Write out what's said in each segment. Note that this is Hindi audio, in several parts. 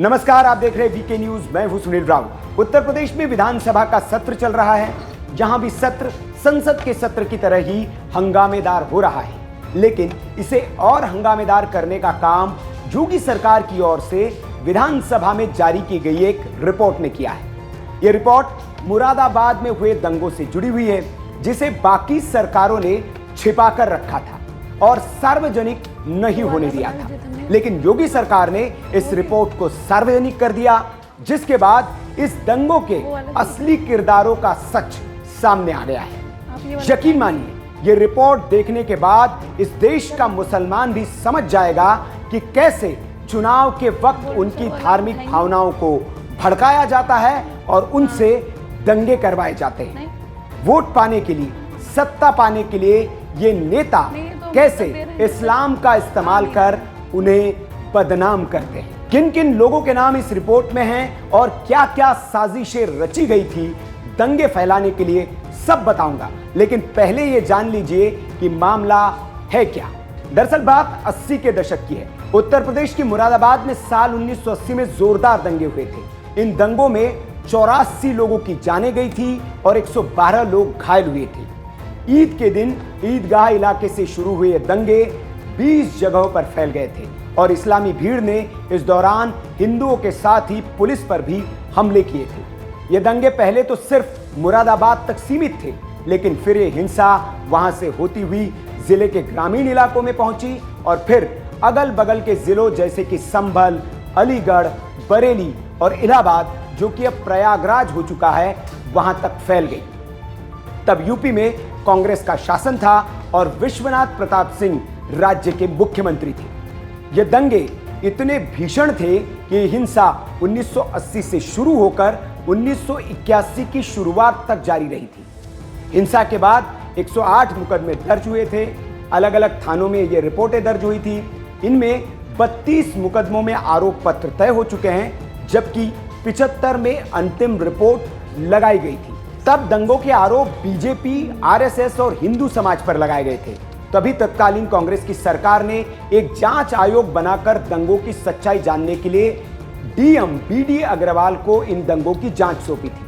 नमस्कार, आप देख रहे हैं वीके न्यूज। मैं हूं सुनील राउत। उत्तर प्रदेश में विधानसभा का सत्र चल रहा है, जहां भी सत्र संसद के सत्र की तरह ही हंगामेदार हो रहा है, लेकिन इसे और हंगामेदार करने का काम योगी सरकार की ओर से विधानसभा में जारी की गई एक रिपोर्ट ने किया है। यह रिपोर्ट मुरादाबाद में हुए दंगों से जुड़ी हुई है, जिसे बाकी सरकारों ने छिपाकर रखा था और सार्वजनिक नहीं होने दिया था, लेकिन योगी सरकार ने इस रिपोर्ट को सार्वजनिक कर दिया, जिसके बाद इस दंगों के असली किरदारों का सच सामने आ गया है। यकीन मानिए, ये रिपोर्ट देखने के बाद इस देश का मुसलमान भी समझ जाएगा कि कैसे चुनाव के वक्त उनकी धार्मिक भावनाओं को भड़काया जाता है और उनसे दंगे करवाए जाते हैं। वोट पाने के लिए, सत्ता पाने के लिए ये नेता कैसे इस्लाम का इस्तेमाल कर उन्हें बदनाम करते हैं। किन किन लोगों के नाम इस रिपोर्ट में हैं और क्या क्या साजिशें रची गई थी दंगे फैलाने के लिए, सब बताऊंगा। लेकिन पहले ये जान लीजिए कि मामला है क्या। दरअसल बात 80 के दशक की है। उत्तर प्रदेश की मुरादाबाद में साल 1980 में जोरदार दंगे हुए थे। इन दंगों में 84 लोगों की जानें गई थी और 112 लोग घायल हुए थे। ईद के दिन ईदगाह इलाके से शुरू हुए दंगे 20 जगहों पर फैल गए थे और इस्लामी भीड़ ने इस दौरान हिंदुओं के साथ ही पुलिस पर भी हमले किए थे। ये दंगे पहले तो सिर्फ मुरादाबाद तक सीमित थे, लेकिन फिर ये हिंसा वहां से होती हुई जिले के ग्रामीण इलाकों में पहुंची और फिर अगल बगल के जिलों जैसे कि संभल, अलीगढ़, बरेली और इलाहाबाद, जो कि अब प्रयागराज हो चुका है, वहां तक फैल गई। तब यूपी में कांग्रेस का शासन था और विश्वनाथ प्रताप सिंह राज्य के मुख्यमंत्री थे। ये दंगे इतने भीषण थे कि हिंसा 1980 से शुरू होकर 1981 की शुरुआत तक जारी रही थी। हिंसा के बाद 108 मुकदमे दर्ज हुए थे। अलग अलग थानों में ये रिपोर्टें दर्ज हुई थी। इनमें 32 मुकदमों में आरोप पत्र तय हो चुके हैं, जबकि 75 में अंतिम रिपोर्ट लगाई गई थी। तब दंगों के आरोप बीजेपी, आरएसएस और हिंदू समाज पर लगाए गए थे। तभी तत्कालीन कांग्रेस की सरकार ने एक जांच आयोग बनाकर दंगों की सच्चाई जानने के लिए डीएम बीडी अग्रवाल को इन दंगों की जांच सौंपी थी।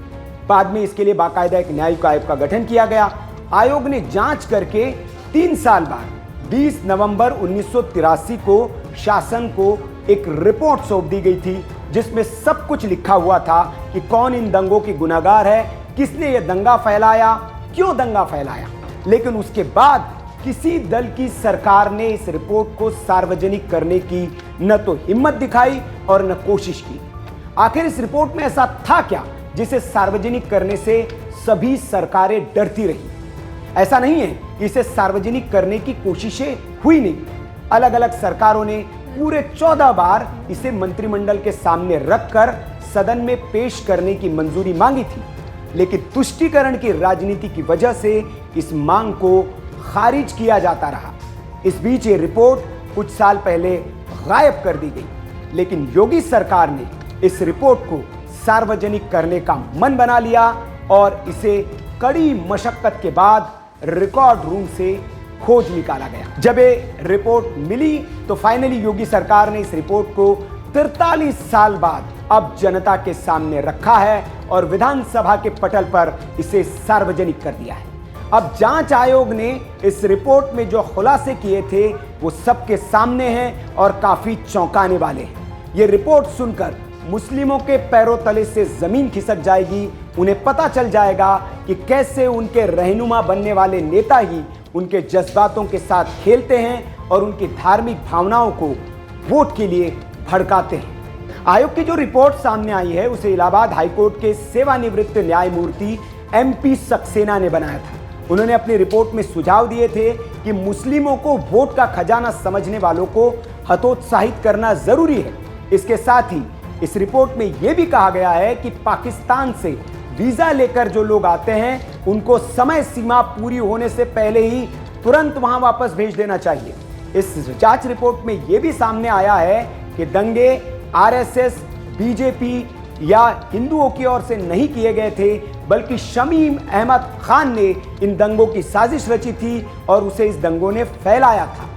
बाद में इसके लिए बाकायदा एक न्यायिक आयोग का गठन किया गया। आयोग ने जांच करके 3 साल बाद 20 नवंबर 1983 को शासन को एक रिपोर्ट सौंप दी गई थी, जिसमें सब कुछ लिखा हुआ था कि कौन इन दंगों की गुनहगार है, किसने यह दंगा फैलाया, क्यों दंगा फैलाया। लेकिन उसके बाद किसी दल की सरकार ने इस रिपोर्ट को सार्वजनिक करने की न तो हिम्मत दिखाई और न कोशिश की। आखिर इस रिपोर्ट में ऐसा था क्या जिसे सार्वजनिक करने से सभी सरकारें डरती रही? ऐसा नहीं है कि इसे सार्वजनिक करने की कोशिशें हुई नहीं। अलग अलग सरकारों ने पूरे 14 बार इसे मंत्रिमंडल के सामने रखकर सदन में पेश करने की मंजूरी मांगी थी, लेकिन तुष्टीकरण की राजनीति की वजह से इस मांग को खारिज किया जाता रहा। इस बीच ये रिपोर्ट कुछ साल पहले गायब कर दी गई, लेकिन योगी सरकार ने इस रिपोर्ट को सार्वजनिक करने का मन बना लिया और इसे कड़ी मशक्कत के बाद रिकॉर्ड रूम से खोज निकाला गया। जब ये रिपोर्ट मिली तो फाइनली योगी सरकार ने इस रिपोर्ट को 43 साल बाद अब जनता के सामने रखा है और विधानसभा के पटल पर इसे सार्वजनिक कर दिया है। अब जांच आयोग ने इस रिपोर्ट में जो खुलासे किए थे वो सबके सामने हैं और काफी चौंकाने वाले हैं। ये रिपोर्ट सुनकर मुस्लिमों के पैरों तले से जमीन खिसक जाएगी। उन्हें पता चल जाएगा कि कैसे उनके रहनुमा बनने वाले नेता ही उनके जज्बातों के साथ खेलते हैं और उनकी धार्मिक भावनाओं को वोट के लिए भड़काते हैं। आयोग की जो रिपोर्ट सामने आई है उसे इलाहाबाद हाईकोर्ट के सेवानिवृत्त न्यायमूर्ति MP सक्सेना ने बनाया था। उन्होंने अपनी रिपोर्ट में सुझाव दिए थे कि मुस्लिमों को वोट का खजाना समझने वालों को हतोत्साहित करना जरूरी है। इसके साथ ही इस रिपोर्ट में यह भी कहा गया है कि पाकिस्तान से वीजा लेकर जो लोग आते हैं उनको समय सीमा पूरी होने से पहले ही तुरंत वहां वापस भेज देना चाहिए। इस जांच रिपोर्ट में यह भी सामने आया है कि दंगे आरएसएस, बीजेपी या हिंदुओं की ओर से नहीं किए गए थे, बल्कि शमीम अहमद खान ने इन दंगों की साजिश रची थी और उसे इस दंगों ने फैलाया था।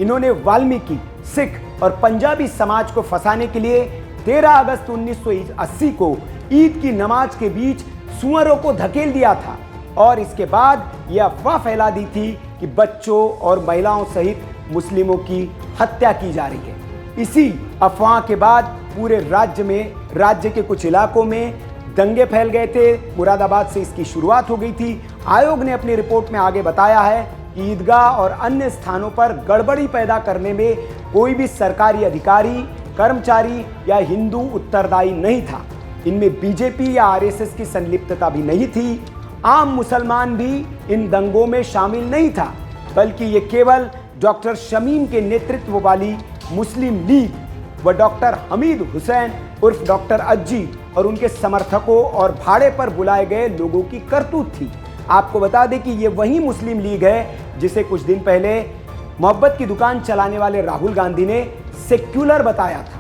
इन्होंने वाल्मीकि, सिख और पंजाबी समाज को फंसाने के लिए 13 अगस्त 1980 को ईद की नमाज के बीच सुअरों को धकेल दिया था और इसके बाद यह अफवाह फैला दी थी कि बच्चों और महिलाओं सहित मुस्लिमों की हत्या की जा रही है। इसी अफवाह के बाद पूरे राज्य के कुछ इलाकों में दंगे फैल गए थे। मुरादाबाद से इसकी शुरुआत हो गई थी। आयोग ने अपनी रिपोर्ट में आगे बताया है कि ईदगाह और अन्य स्थानों पर गड़बड़ी पैदा करने में कोई भी सरकारी अधिकारी, कर्मचारी या हिंदू उत्तरदायी नहीं था। इनमें बीजेपी या आरएसएस की संलिप्तता भी नहीं थी। आम मुसलमान भी इन दंगों में शामिल नहीं था, बल्कि ये केवल डॉक्टर शमीम के नेतृत्व वाली मुस्लिम लीग व डॉक्टर हमीद हुसैन उर्फ डॉक्टर अज्जी और उनके समर्थकों और भाड़े पर बुलाए गए लोगों की करतूत थी। आपको बता दें कि ये वही मुस्लिम लीग है जिसे कुछ दिन पहले मोहब्बत की दुकान चलाने वाले राहुल गांधी ने सेक्युलर बताया था।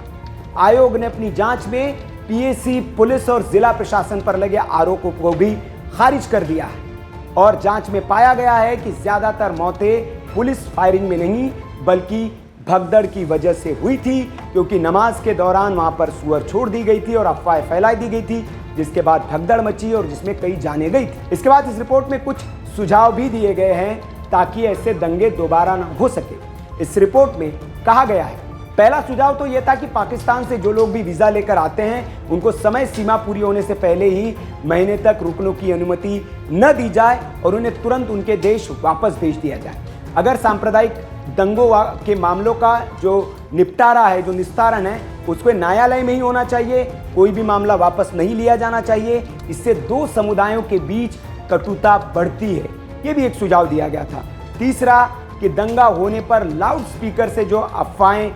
आयोग ने अपनी जांच में पीएसी, पुलिस और जिला प्रशासन पर लगे आरोपों को भी खारिज कर दिया है और जांच में पाया गया है कि ज्यादातर मौतें पुलिस फायरिंग में नहीं बल्कि भगदड़ की वजह से हुई थी, क्योंकि नमाज के दौरान वहां पर सुअर छोड़ दी गई थी और अफवाहें फैलाई दी गई थी, जिसके बाद भगदड़ मची और जिसमें कई जाने गई थी। इसके बाद इस रिपोर्ट में कुछ सुझाव भी दिए गए हैं ताकि ऐसे दंगे दोबारा न हो सके। इस रिपोर्ट में कहा गया है, पहला सुझाव तो यह था कि पाकिस्तान से जो लोग भी वीजा लेकर आते हैं उनको समय सीमा पूरी होने से पहले ही महीने तक रुकने की अनुमति न दी जाए और उन्हें तुरंत उनके देश वापस भेज दिया जाए। अगर सांप्रदायिक दंगों के मामलों का जो निपटारा है, जो निस्तारण है, उसको न्यायालय में ही होना चाहिए। कोई भी मामला वापस नहीं लिया जाना चाहिए। इससे दो समुदायों के बीच कटुता बढ़ती है। ये भी एक सुझाव दिया गया था। तीसरा कि दंगा होने पर लाउड स्पीकर से जो अफवाहें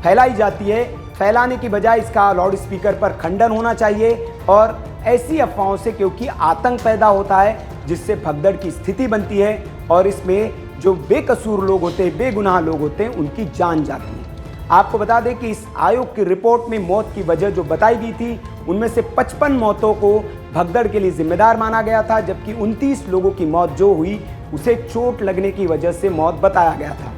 फैलाई जाती है, फैलाने की बजाय इसका लाउड स्पीकर पर खंडन होना चाहिए और ऐसी अफवाहों से क्योंकि आतंक पैदा होता है जिससे भगदड़ की स्थिति बनती है और इसमें जो बेकसूर लोग होते हैं, बेगुनाह लोग होते हैं, उनकी जान जाती है। आपको बता दें कि इस आयोग की रिपोर्ट में मौत की वजह जो बताई गई थी उनमें से 55 मौतों को भगदड़ के लिए जिम्मेदार माना गया था, जबकि 29 लोगों की मौत जो हुई उसे चोट लगने की वजह से मौत बताया गया था।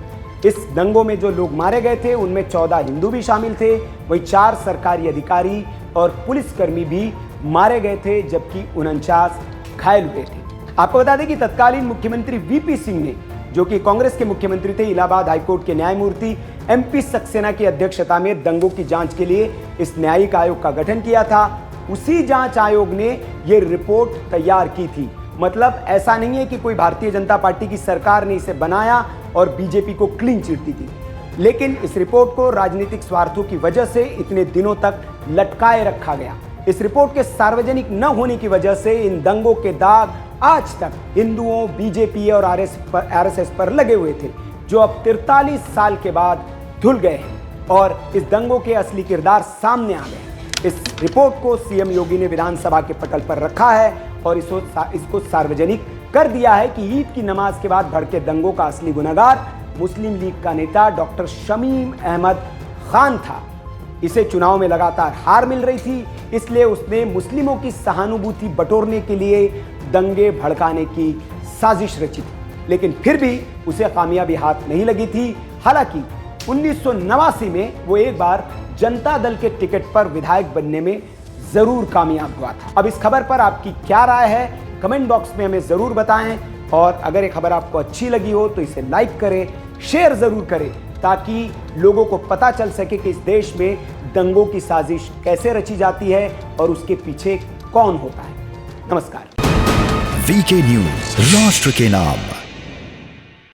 इस दंगों में जो लोग मारे गए थे उनमें 14 हिंदू भी शामिल थे, वहीं 4 सरकारी अधिकारी और पुलिसकर्मी भी मारे गए थे, जबकि 49 घायल हुए थे। आपको बता दें कि तत्कालीन मुख्यमंत्री वीपी सिंह ने, जो कि कांग्रेस के मुख्यमंत्री थे, इलाहाबाद हाईकोर्ट के न्यायमूर्ति एमपी सक्सेना की अध्यक्षता में दंगों की जांच के लिए इस न्यायिक आयोग का गठन किया था। उसी जांच आयोग ने यह रिपोर्ट तैयार की थी। मतलब ऐसा नहीं है कि कोई भारतीय जनता पार्टी की सरकार ने इसे बनाया और बीजेपी को क्लीन चिट दी थी, लेकिन इस रिपोर्ट को राजनीतिक स्वार्थों की वजह से इतने दिनों तक लटकाए रखा गया। इस रिपोर्ट के सार्वजनिक न होने की वजह से इन दंगों के दाग आज तक हिंदुओं, बीजेपी और आरएसएस पर लगे हुए थे, जो अब 43 साल के बाद धुल गए हैं और इस दंगों के असली किरदार सामने आ गए। इस रिपोर्ट को सीएम योगी ने विधानसभा के पटल पर रखा है और इसको सार्वजनिक कर दिया है कि ईद की नमाज के बाद भड़के दंगों का असली गुनहगार मुस्लिम लीग का नेता डॉक्टर शमीम अहमद खान था। इसे चुनाव में लगातार हार मिल रही थी, इसलिए उसने मुस्लिमों की सहानुभूति बटोरने के लिए दंगे भड़काने की साजिश रची थी, लेकिन फिर भी उसे कामयाबी हाथ नहीं लगी थी। हालांकि 1989 में वो एक बार जनता दल के टिकट पर विधायक बनने में जरूर कामयाब हुआ था। अब इस खबर पर आपकी क्या राय है, कमेंट बॉक्स में हमें जरूर बताएं और अगर ये खबर आपको अच्छी लगी हो तो इसे लाइक करें, शेयर जरूर करें, ताकि लोगों को पता चल सके कि इस देश में दंगों की साजिश कैसे रची जाती है और उसके पीछे कौन होता है। नमस्कार। वीके न्यूज, राष्ट्र के नाम।